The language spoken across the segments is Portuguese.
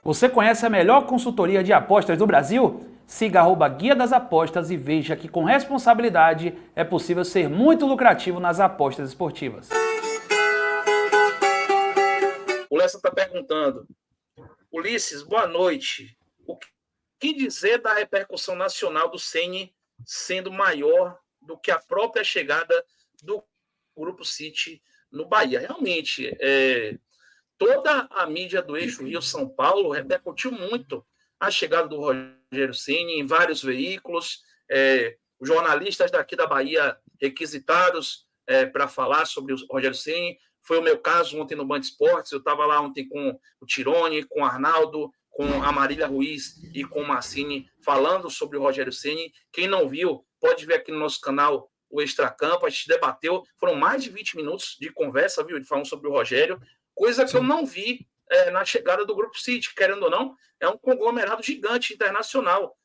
Você conhece a melhor consultoria de apostas do Brasil? Siga @Guia das Apostas e veja que com responsabilidade é possível ser muito lucrativo nas apostas esportivas. O Lessa está perguntando: Ulisses, boa noite. O que dizer da repercussão nacional do Ceni sendo maior do que a própria chegada do Grupo City no Bahia? Realmente, toda a mídia do eixo Rio-São Paulo repercutiu muito a chegada do Rogério Ceni em vários veículos, os jornalistas daqui da Bahia requisitados para falar sobre o Rogério Ceni. Foi o meu caso ontem no Band Esportes, eu estava lá ontem com o Tirone, com o Arnaldo, com a Marília Ruiz e com o Marcini falando sobre o Rogério Ceni. Quem não viu, pode ver aqui no nosso canal o Extracampo, a gente debateu, foram mais de 20 minutos de conversa, viu, falando sobre o Rogério, coisa que eu não vi na chegada do Grupo City, querendo ou não, é um conglomerado gigante internacional,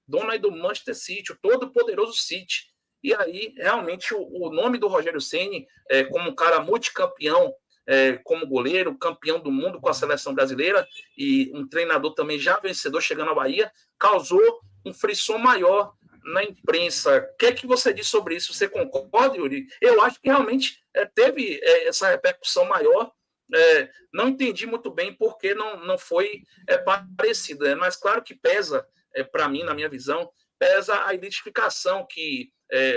dono aí do Manchester City, o todo-poderoso City. E aí, realmente, o nome do Rogério Ceni, como um cara multicampeão, como goleiro, campeão do mundo com a seleção brasileira e um treinador também já vencedor chegando à Bahia, causou um frisson maior na imprensa. O que é que você diz sobre isso? Você concorda, Yuri? Eu acho que realmente teve essa repercussão maior. Não entendi muito bem porque não foi parecido, mas claro que pesa, para mim, na minha visão, pesa a identificação que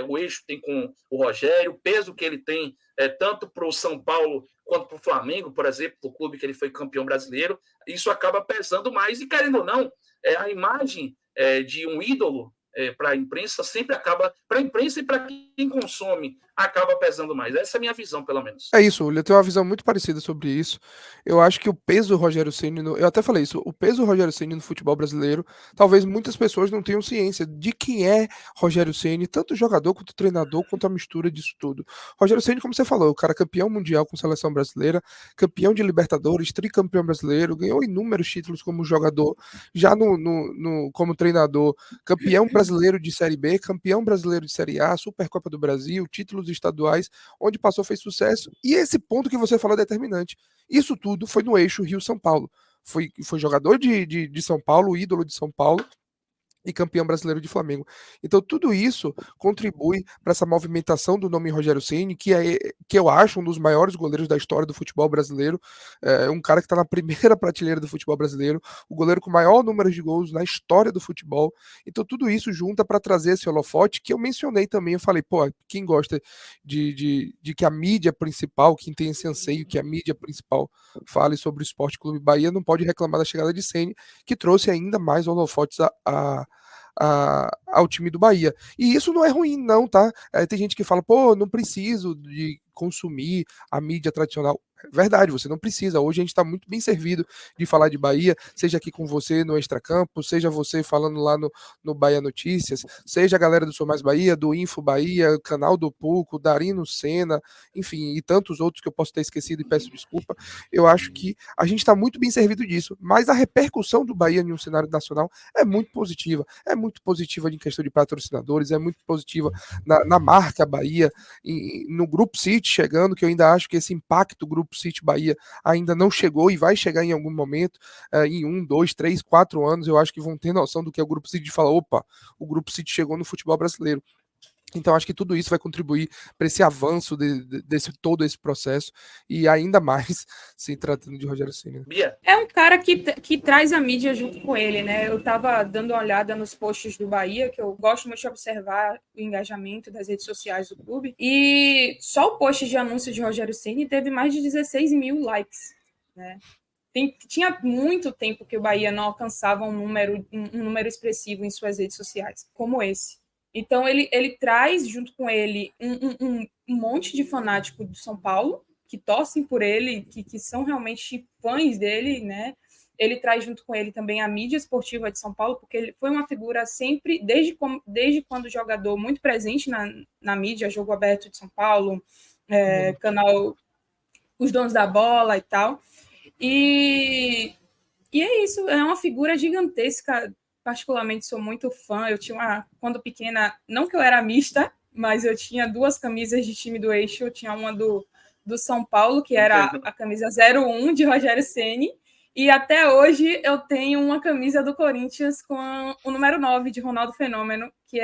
o eixo tem com o Rogério, o peso que ele tem tanto para o São Paulo quanto para o Flamengo, por exemplo, o clube que ele foi campeão brasileiro. Isso acaba pesando mais e, querendo ou não, a imagem de um ídolo para a imprensa sempre acaba, para a imprensa e para quem consome, acaba pesando mais. Essa é a minha visão, pelo menos. É isso, eu tenho uma visão muito parecida sobre isso. Eu acho que o peso do Rogério Ceni, eu até falei isso, o peso do Rogério Ceni no futebol brasileiro, talvez muitas pessoas não tenham ciência de quem é Rogério Ceni, tanto jogador quanto treinador, quanto a mistura disso tudo. Rogério Ceni, como você falou, o cara campeão mundial com seleção brasileira, campeão de Libertadores, tricampeão brasileiro, ganhou inúmeros títulos como jogador, já como treinador, campeão brasileiro de Série B, campeão brasileiro de Série A, Supercopa do Brasil, títulos estaduais, onde passou fez sucesso. E esse ponto que você falou é determinante. Isso tudo foi no eixo Rio-São Paulo. Foi jogador de São Paulo, ídolo de São Paulo, e campeão brasileiro de Flamengo. Então tudo isso contribui para essa movimentação do nome Rogério Ceni, que eu acho um dos maiores goleiros da história do futebol brasileiro, um cara que está na primeira prateleira do futebol brasileiro, o goleiro com o maior número de gols na história do futebol. Então tudo isso junta para trazer esse holofote que eu mencionei também. Eu falei, pô, quem gosta de que a mídia principal, quem tem esse anseio que a mídia principal fale sobre o Sport Clube Bahia, não pode reclamar da chegada de Ceni, que trouxe ainda mais holofotes ao time do Bahia. E isso não é ruim, não, tá? Tem gente que fala, pô, não preciso de consumir a mídia tradicional. Verdade, você não precisa. Hoje a gente está muito bem servido de falar de Bahia, seja aqui com você no Extracampo, seja você falando lá no Bahia Notícias, seja a galera do Sou Mais Bahia, do Info Bahia, canal do Puco, Darino Senna, enfim, e tantos outros que eu posso ter esquecido e peço desculpa. Eu acho que a gente está muito bem servido disso, mas a repercussão do Bahia em um cenário nacional é muito positiva em questão de patrocinadores, é muito positiva na marca Bahia, no Grupo City chegando, que eu ainda acho que esse impacto Grupo City Bahia ainda não chegou e vai chegar em algum momento, em 1, 2, 3, 4 anos, eu acho que vão ter noção do que é o Grupo City de falar, opa, o Grupo City chegou no futebol brasileiro. Então, acho que tudo isso vai contribuir para esse avanço desse todo esse processo, e ainda mais se tratando de Rogério Ceni. Bia. É um cara que traz a mídia junto com ele, né? Eu estava dando uma olhada nos posts do Bahia, que eu gosto muito de observar o engajamento das redes sociais do clube, e só o post de anúncio de Rogério Ceni teve mais de 16 mil likes, né? Tinha muito tempo que o Bahia não alcançava um número expressivo em suas redes sociais, como esse. Então, ele traz junto com ele um monte de fanáticos do São Paulo, que torcem por ele, que são realmente fãs dele, né? Ele traz junto com ele também a mídia esportiva de São Paulo, porque ele foi uma figura sempre, desde quando jogador, muito presente na mídia, Jogo Aberto de São Paulo, canal Os Donos da Bola e tal. E é isso, é uma figura gigantesca. Particularmente sou muito fã. Eu tinha quando pequena, não que eu era mista, mas eu tinha 2 camisas de time do eixo. Eu tinha uma do São Paulo, que era a camisa 01 de Rogério Ceni, E até hoje eu tenho uma camisa do Corinthians com o número 9 de Ronaldo Fenômeno, que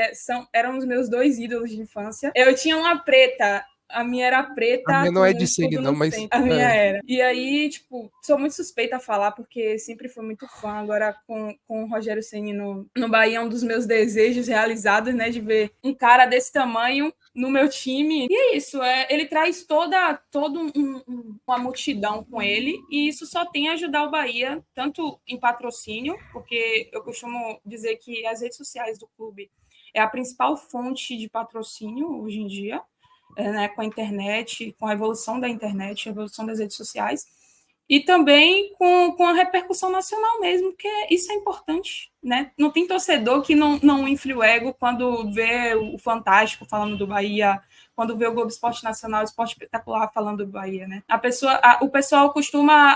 eram os meus 2 ídolos de infância. Eu tinha uma preta, a minha era preta. A minha não é de um Ceni, escudo não, no mas centro. A minha era. E aí, tipo, sou muito suspeita a falar, porque sempre fui muito fã. Agora, com o Rogério Ceni no Bahia, é um dos meus desejos realizados, né? De ver um cara desse tamanho no meu time. E é isso, ele traz toda uma multidão com ele, e isso só tem a ajudar o Bahia, tanto em patrocínio, porque eu costumo dizer que as redes sociais do clube é a principal fonte de patrocínio hoje em dia, né, com a internet, com a evolução da internet, a evolução das redes sociais, e também com a repercussão nacional mesmo, que isso é importante, né? Não tem torcedor que não infle o ego quando vê o Fantástico falando do Bahia, quando vê o Globo Esporte Nacional, o Esporte Espetacular falando do Bahia, né? O pessoal costuma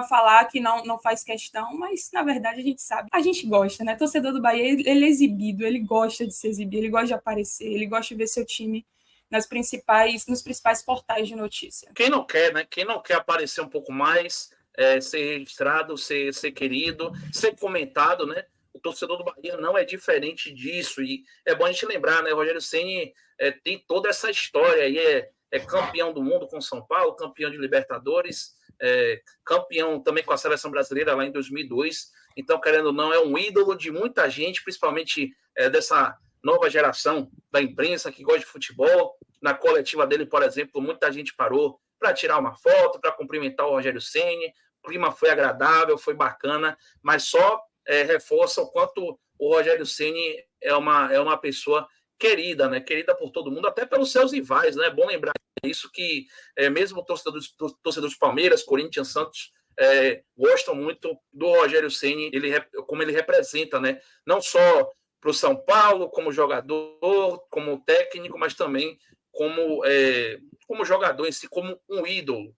falar que não faz questão, mas na verdade a gente sabe, a gente gosta, né? Torcedor do Bahia, ele é exibido, ele gosta de se exibir, ele gosta de aparecer, ele gosta de ver seu time nos principais portais de notícia. Quem não quer, né? Quem não quer aparecer um pouco mais, ser registrado, ser querido, ser comentado, né? O torcedor do Bahia não é diferente disso. E é bom a gente lembrar, né? O Rogério Ceni tem toda essa história aí, é campeão do mundo com São Paulo, campeão de Libertadores, campeão também com a seleção brasileira lá em 2002. Então, querendo ou não, é um ídolo de muita gente, principalmente dessa nova geração da imprensa que gosta de futebol. Na coletiva dele, por exemplo, muita gente parou para tirar uma foto, para cumprimentar o Rogério Ceni. O clima foi agradável, foi bacana, mas só reforça o quanto o Rogério Ceni é uma pessoa querida, né? Querida por todo mundo, até pelos seus rivais, né? É bom lembrar isso, que mesmo torcedores do Palmeiras, Corinthians, Santos, gostam muito do Rogério Ceni, como ele representa, né? Não só para o São Paulo, como jogador, como técnico, mas também como jogador em si, como um ídolo